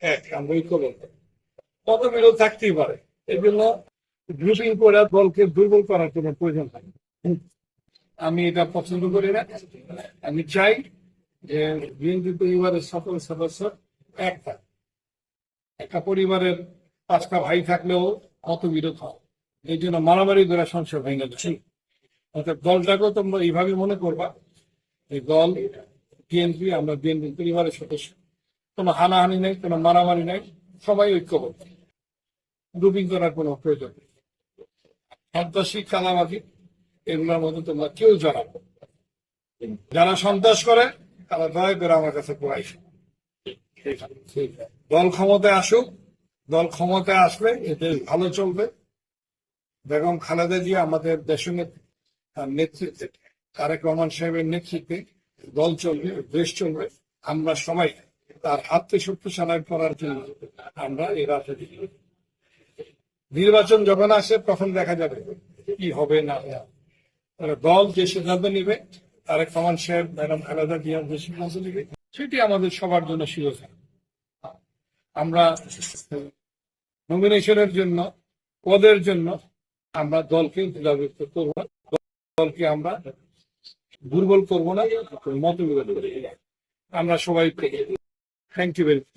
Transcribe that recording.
এক, আমরা ঐক্যবদ্ধ। মতবিরোধ থাকতেই পারে, এই জন্য গ্রুপিং করে দলকে দুর্বল করার কোনো প্রয়োজন হয় না। আমি এটা পছন্দ করি না। আমি চাই যে বিএনপি পরিবারের সকল সদস্য এক থাকে। একটা পরিবারের 5টা ভাই থাকলেও মতবিরোধ হয়, এই জন্য মারামারি করে সংসার ভেঙে যাচ্ছে। অর্থাৎ দলটাকেও তোমরা এইভাবে মনে করবা, এই দল বিএনপি, আমরা বিএনপি পরিবারের সদস্য, কোনো হানাহানি নেই, কোনো মারামারি নেই, সবাই ঐক্যবদ্ধ। গ্রুপিং করার কোনো প্রয়োজন নেই। সন্ত্রাসী, চাঁদাবাজি এগুলোর মধ্যে তোমরা কেউ জড়াবো। যারা সন্ত্রাস করে তারা দয়া করে আমার কাছে পড়াইছে। দল ক্ষমতায় আসুক, দল ক্ষমতায় আসলে এতে ভালো চলবে। বেগম খালেদা জিয়া আমাদের দেশের নেতৃত্বে, তারেক রহমান সাহেবের নেতৃত্বে দল চলবে, দেশ চলবে। আমরা সবাই তার হাতকে শক্তিশালী করার জন্য আমরা এই রাজনীতি। নির্বাচন যখন আসে তখন দেখা যাবে কি হবে না হবে। দল যে সিদ্ধান্ত নিবে, তারেক রহমান সাহেব, ম্যাডাম খালেদা জিয়া যে সিদ্ধান্ত নিবে, সেটি আমাদের সবার জন্য শিরোধার্য। আমরা নমিনেশনের জন্য, পদের জন্য আমরা দলকে দ্বিধাবিভক্ত করবো না, দলকে আমরা দুর্বল করবো না, মতবিরোধ করবো। আমরা সবাই থ্যাংক ইউ ভেরি মাচ।